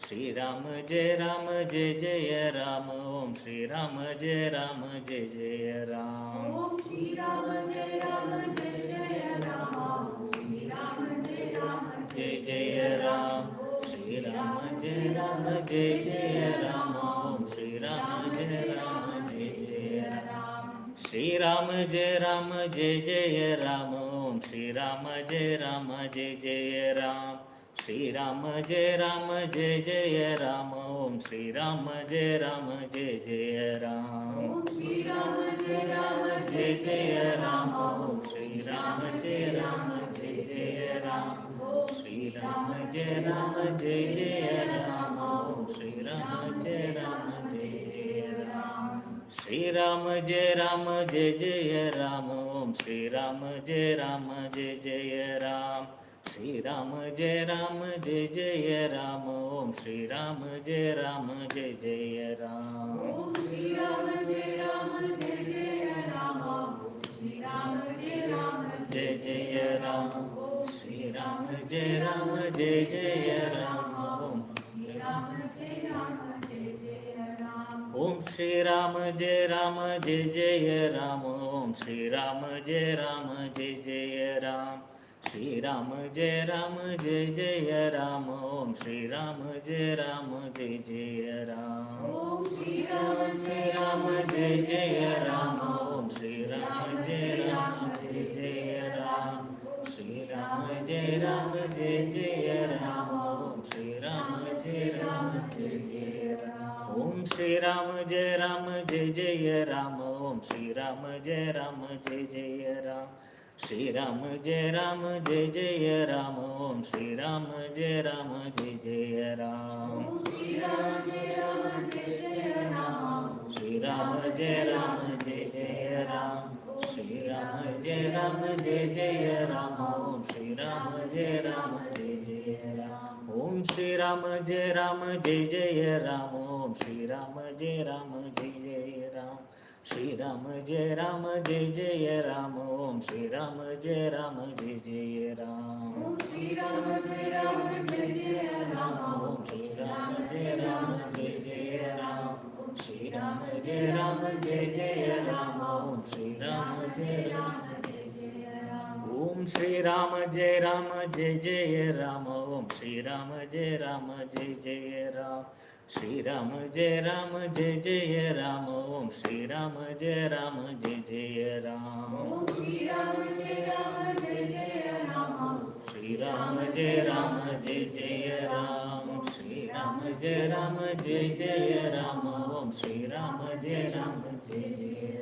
Shri Ram Jai Ram Jai Jai Ram Om Shri Ram Jai Ram Jai Jai Ram Om Shri Ram Jai Ram Jai Jai Ram. Om Shri Ram Jai Ram Jai Jai Ram Shri Ram Jai Ram Jai Jai Ram Om Shri Ram Jai Ram Jai Jai Ram Shri Ram Jai Ram Jai Jai Ram Om Shri Ram Jai Ram Jai Jai Ram Shri Ram Jai Ram Jai Jai Ram Om Shri Ram Jai Ram Jai Jai Ram Om Shri Ram Jai Ram Jai Jai Ram Om Shri Ram Jai Ram Jai Jai Ram Shri Ram Jai Ram Jai Jai Ram Om Shri Ram Jai Ram Jai Jai Ram Shri Ram Jai Ram Jai Jai Ram Om Shri Ram Jai Ram Jai Jai Ram Shri Ram Jai Ram Jai Jai Ram Om Shri Ram Jai Ram Jai Jai Ram Om Shri Ram Jai Ram Jai Jai Ram. Om Shri Ram Jai Ram Jai Jai Ram Shri Ram Jai Ram Jai Jai Ram Om Shri Ram Jai Ram Jai Jai Ram Om Shri Ram Jai Ram Jai Jai Ram Shri Ram Jai Ram Jai Jai Ram Om Shri Ram Jai Ram Jai Jai Ram Om Shri Ram Jai Ram Jai Jai Ram Om Shri Ram Jai Ram Jai Jai Ram Shri Ram Jai Ram Jai Jai Ram Om Shri Ram Jai Ram Jai Jai Ram Om Shri Ram Jai Ram Jai Jai Ram Om Shri Ram Jai Ram Jai Jai Ram Shri Ram Jai Ram Jai Jai Ram Om Shri Ram Jai Ram Jai Jai Ram Shri Ram Jai Ram Jai Jai Ram. Shri Ram Jai Ram Jai Jai Ram Shri Ram Jai Ram Jai Jai Ram Om Shri Ram Jai Ram Jai Jai Ram Om Shri Ram Jai Ram Jai Jai Ram Om Shri Ram Jai Ram Jai Jai Ram Shri Ram Jai Ram Jai Jai Ram Om Shri Ram Jai Ram Jai Jai Ram Om Shri Ram Jai Ram Jai Jai Ram. Om Shri Ram Jai Ram Jai Jai Ram Shri Ram Jai Ram Jai Jai Ram Om Shri Ram Jai Ram Om Shri Ram Jai Ram Jai Jai Ram Om Shri Ram Jai Ram Jai Jai Ram Shri Ram Jai Ram Jai Jai Ram Om Shri Ram Jai Ram Jai Jai Ram Om Shri Ram Jai Ram Jai Jai Ram. Shri Ram Jai Ram Jai Jai Ram Shri Ram Jai Ram Jai Jai Ram Om Shri Ram Jai Ram Jai Jai Ram Om Shri Ram Jai Ram Jai Jai Ram Om Shri Ram Jai Ram Jai Jai Ram Shri Ram Jai Ram Jai Jai Ram Om Shri Ram Jai Ram Jai Jai Ram Om Shri Ram Jai Ram. Continue.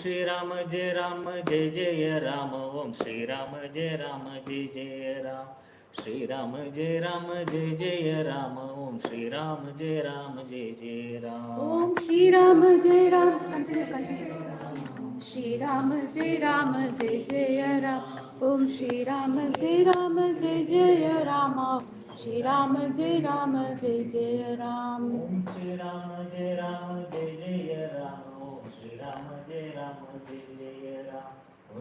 Shri Ram Jai Ram Jai Jai Ram. Om Shri Ram Jai Ram Jai Jai Ram. Shri Ram Jai Ram Jai Jai Ram. Om Shri Ram Jai Ram Jai Jai Ram Om Shri Ram Jai Ram Jai Jai Ram Om Shri Ram Jai Ram Jai Jai Ram Om Shri Ram Jai Ram Jai Jai Ram Om Shri Ram Jai Ram Jai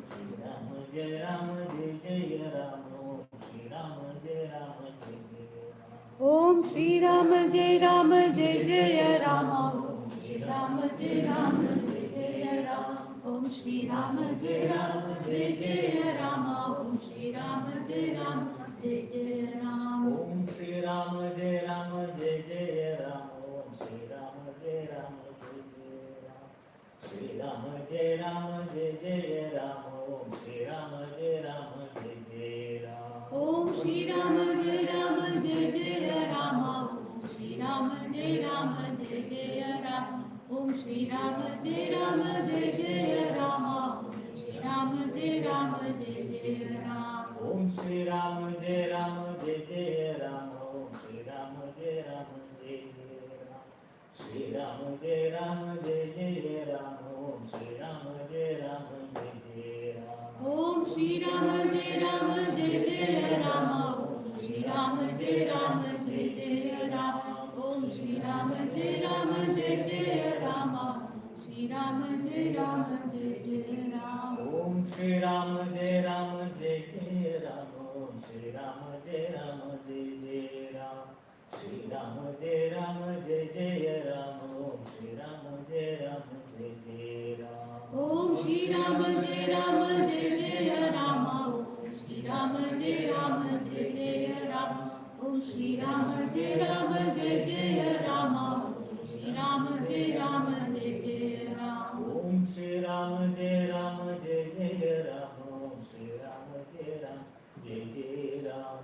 Jai Ram. Om Shri Ram Jai Ram Jai Jai Ram. Om Shri Ram Jai Ram Jai Jai Ram. Om Shri Ram Jai Ram Jai Jai Ram. Om Shri Ram Jai Ram Jai Jai Ram Om Shri Ram Jai Ram Jai Jai Ram Shri Ram Jai Ram Jai Jai Ram Om Shri Ram Jai Ram Jai Jai Ram Om Shri Ram Jai Ram Jai Jai Ram. Om Shri Ram Jai Ram Jai Jai Ram. Om Shri Ram Jai Ram Jai Jai Ram. Om Shri Ram Jai Ram Jai Jai Ram. Om Shri Ram Jai Ram Jai Jai Ram Om Shri Ram Jai Ram Jai Jai Ram Shri Ram Jai Ram Jai Jai Ram Om Shri Ram Jai Ram Jai Jai Ram Om Shri Ram Jai Ram Jai Jai Ram. Om Shri Ram Jai Ram Jai Jai Ram. Om Shri Ram Jai Ram Jai Jai Ram. Shri Ram Jai Ram Jai Jai Ram. Om Shri Ram Jai Ram Jai Jai Ram Om Shri Ram Jai Ram Jai Jai Ram Shri Jai Ram, Jai Jai Ram, Om Shri Ram, Jai Ram, Jai Jai Ram. Om Shri Ram, Jai Ram, Jai Jai Ram, Om Shri Ram, Jai Ram, Jai Jai Ram, Om Shri Ram, Jai Ram, Jai Jai Ram, Om Shri Ram, Jai Ram, Jai Jai Ram. Om Shri Ram, Jai Ram, Jai Jai Ram, Om Shri Ram, Jai Ram, Jai Jai Ram.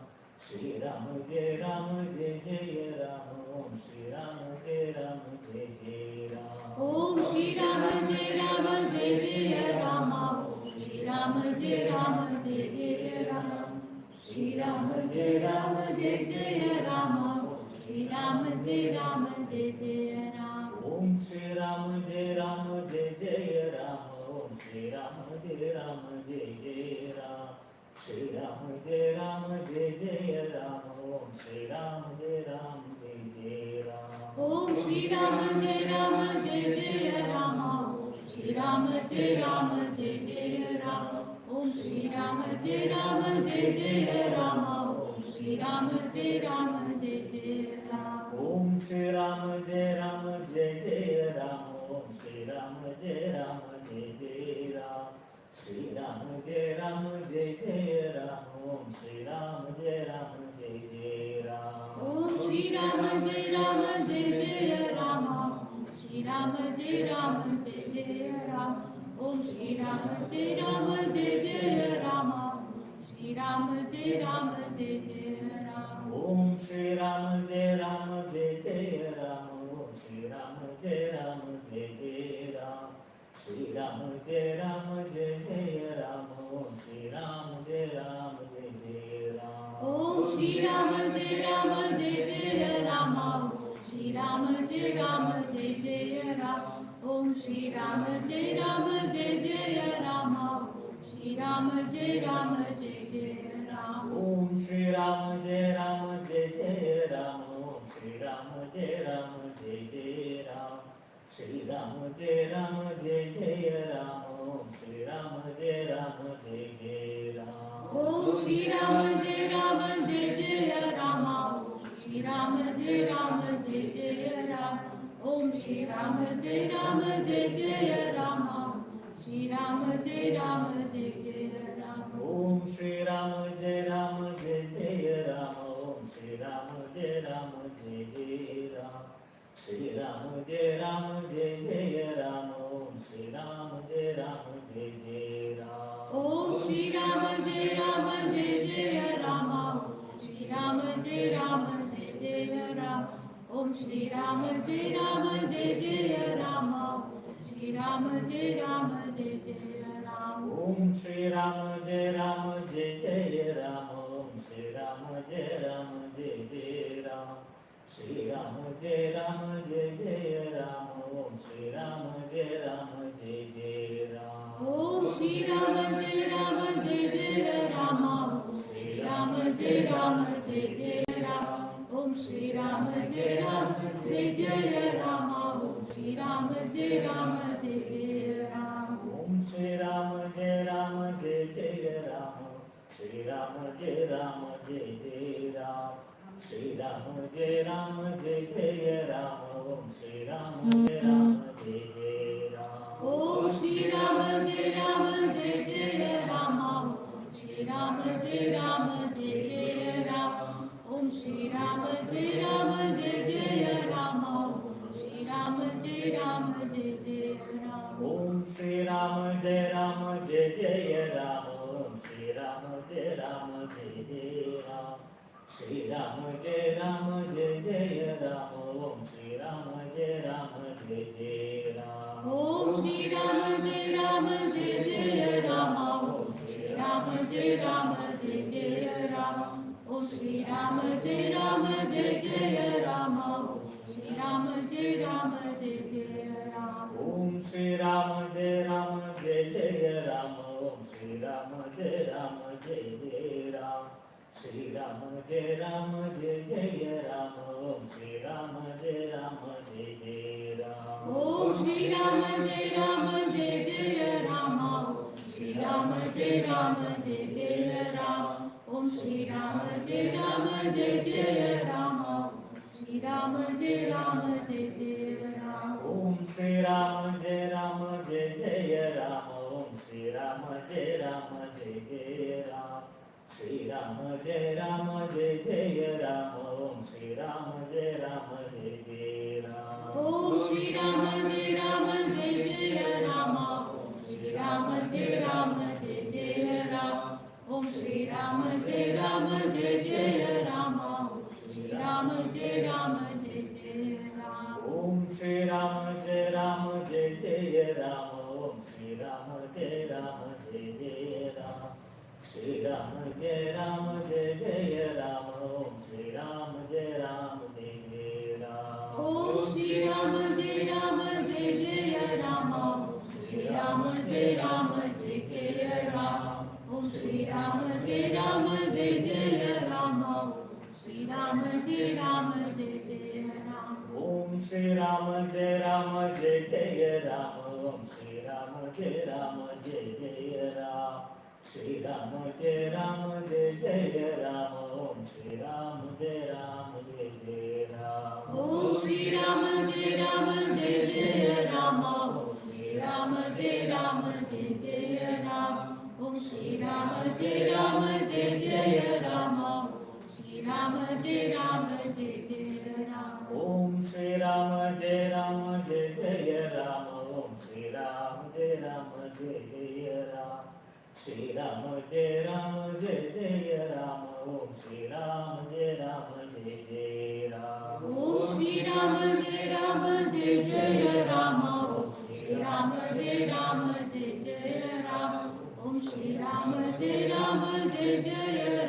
Shri Ram, Jai Ram, Jai Jai Ram, Om Shri Ram, Jai Ram, Jai Jai Ram. Om Shri Ram, Jai Ram, Jai Jai Ram, Om Shri Ram, Jai Ram, Jai Jai Ram. Shri Ram, Jai Ram, Jai Jai Ram, Om Shri Ram, Jai Ram, Jai Jai Ram. Om Shri Ram, Jai Ram, Jai Jai Ram, Om Shri Ram, Jai Ram, Jai Jai Ram. Shri Ram, Jai Ram, Jai Jai Ram, Om Shri Ram, Jai Ram, Jai Jai Ram. Om Shri Ram, Jai Ram, Jai Jai Ram, Om Shri Ram, Jai Ram, Jai Jai Ram. Om Shri Ram, Jai Ram, Jai Jai Ram, Om Shri Ram, Jai Ram, Jai Jai Ram. Om Shri Ram, Jai Ram, Jai Jai Ram, Om Shri Ram, Jai Ram, Jai Jai Ram. Shri Ram, Jai Ram, Jai Jai Ram, Om Shri Ram, Jai Ram, Jai Jai Ram. Om Shri Ram, Jai Ram, Jai Jai Ram, Om Shri Ram, Jai Ram, Jai Jai Ram. Om Shri Ram, Jai Ram, Jai Jai Ram, Om Shri Ram, Jai Ram, Jai Jai Ram. Om Shri Ram, Jai Ram, Jai Jai Ram, Om Shri Ram, Jai Ram, Jai Jai Ram. Shri Ram, Jai Ram, Jai Jai Ram, Om Shri Ram, Jai Ram, Jai Jai Ram. Om Shri Ram, Jai Ram, Jai Jai Ram, Om Shri Ram, Jai Ram, Jai Jai Ram. Om Shri Ram, Jai Ram, Jai Jai Ram, Om Shri Ram, Jai Ram, Jai Jai Ram. Om Shri Ram, Jai Ram, Jai Jai Ram, Om Shri Ram, Jai Ram, Jai Jai Ram. Shri Ram, Jai Ram, Jai Jai Ram, Om Shri Ram, Jai Ram, Jai Jai Ram. Om Shri Ram, Jai Ram, Jai Jai Ram, Om Shri Ram, Jai Ram, Jai Jai Ram. Om Shri Ram, Jai Ram, Jai Jai Ram, Om Shri Ram, Jai Ram, Jai Jai Ram. Om Shri Ram, Jai Ram, Jai Jai Ram, Om Shri Ram, Jai Ram, Jai Jai Ram. Shri Ram, Jai Ram, Jai Jai Ram, Om Shri Ram, Jai Ram, Jai Jai Ram. Om Shri Ram, Jai Ram, Jai Jai Ram, Om Shri Ram, Jai Ram, Jai Jai Ram. Om Shri Ram, Jai Ram, Jai Jai Ram, Om Shri Ram, Jai Ram, Jai Jai Ram. Om Shri Ram, Jai Ram, Jai Jai Ram, Om Shri Ram, Jai Ram, Jai Jai Ram. Shri Ram, Jai Ram, Jai Jai Ram, Om Shri Ram, Jai Ram, Jai Jai Ram. Om Shri Ram, Jai Ram, Jai Jai Ram, Om Shri Ram, Jai Ram, Jai Jai Ram. Om Shri Ram, Jai Ram, Jai Jai Ram, Om Shri Ram, Jai Ram, Jai Jai Ram. Om Shri Ram, Jai Ram, Jai Jai Ram, Shri Ram, Jai Ram, Jai Jai Ram. Shri Ram, Jai Ram, Jai Jai Ram, Om Shri Ram, Jai Ram, Jai Jai Ram. Om Shri Ram, Jai Ram, Jai Jai Ram, Om Shri Ram, Jai Ram, Jai Jai Ram. Om Shri Ram, Jai Ram, Jai Jai Ram, Om Shri Ram, Jai Ram, Jai Jai Ram. Om Shri Ram, Jai Ram, Jai Jai Ram, Om Shri Ram, Jai Ram, Jai Jai Ram. Shri Ram, Jai Ram, Jai Jai Ram, Om Shri Ram, Jai Ram, Jai Jai Ram. Om Shri Ram, Jai Ram, Jai Jai Ram, Om Shri Ram, Jai Ram, Jai Jai Ram. Om Shri Ram, Jai Ram, Jai Jai Ram, Om Shri Ram, Jai Ram, Jai Jai Ram. Om Shri Ram, Jai Ram, Jai Jai Ram, Om Shri Ram, Jai Ram, Jai Jai Ram. Shri Ram, Jai Ram, Jai Jai Ram, Om Shri Ram, Jai Ram, Jai Jai Ram. Om Shri Ram, Jai Ram, Jai Jai Ram, Om Shri Ram, Jai Ram, Jai Jai Ram. Om Shri Ram, Jai Ram, Jai Jai Ram, Om Shri Shri Ram Jai Ram Jai Jai Ram. Om Shri Ram Jai Ram Jai Jai Ram. Om Shri Ram Jai Ram Jai Jai Ram. Shri Ram Jai Ram Jai Jai Ram. Om Shri Ram Jai Ram Jai Jai Ram. Om Shri Ram Jai Ram Jai Jai Ram. Om Shri Ram Jai Ram Jai Jai Ram. Om Shri Ram Jai Ram Jai Jai Ram. Om Shri Ram Jai Ram Jai Jai Ram. Om Shri Ram Jai Ram Jai Jai Ram. Om Shri Ram Jai Ram Jai Jai Ram. Shri Ram Jai Ram Jai Jai Ram. Om Shri Ram Jai Ram Jai Jai Ram. Om Shri Ram Jai Ram Jai Jai Ram. Om Shri Ram Jai Ram Jai Jai Ram. Om Shri Ram Jai Ram Jai Jai Ram. Om Shri Ram Jai Ram Jai Jai Ram. Om Shri Ram Jai Ram Jai Jai Ram. Om Shri Ram Jai Ram Jai Jai Ram. Shri Ram Jai Ram Jai Jai Ram. Om Shri Ram Jai Ram Jai Jai Ram. Om Shri Ram Jai Ram Jai Jai Ram. Om Shri Ram Jai Ram Jai Jai Ram. Om Shri Ram Jai Ram Jai Jai Ram. Om Shri Ram Jai Ram Jai Jai Ram. Om Shri Ram Jai Ram Jai Jai Ram. Om Shri Ram Jai Ram Jai Jai Ram. Shri Ram Jai Ram Jai Jai Ram. Om Shri Ram Jai Ram Jai Jai Ram. Om Shri Ram Jai Ram Jai Jai Ram. Om Shri Ram Jai Ram Jai Jai Ram. Om Shri Ram Jai Ram Jai Jai Ram.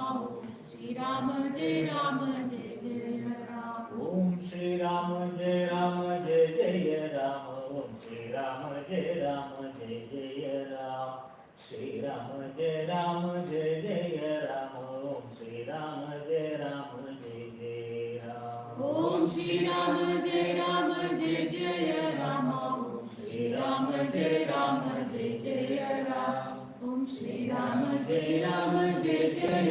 Om Shri Ram Jai Ram Jai Jai Ram. Om Shri Ram Jai Ram Jai Jai Ram. Om Shri Ram Jai Ram Jai Jai Ram. Shri Ram Jai Ram Jai Jai Ram. Om Shri Ram Jai Ram Jai Jai Ram. Om Shri Ram Jai Ram Jai Jai Ram. Om Shri Ram Jai Ram Jai Jai Ram. Om Shri Ram Jai Ram Jai Jai Ram.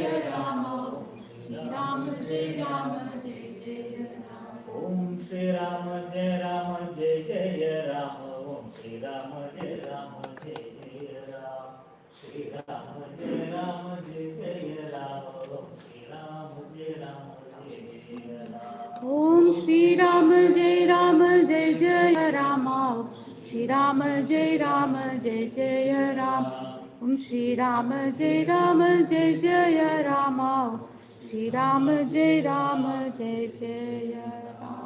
Om Shri Ram Jai Ram Jai Jai Ram. Om Shri Ram Jai Ram Jai Jai Ram. Om Shri Ram Jai Ram Jai Jai Ram. Shri Ram Jai Ram Jai Jai Ram. Om Shri Ram Jai Ram Jai Jai Ram. Om Shri Ram Jai Ram Jai Jai Ram. Om Shri Ram Jai Ram Jai Jai Ram. Om Shri Ram Jai Ram Jai Jai Ram. Om Shri Ram Jai Ram Jai Jai Ram.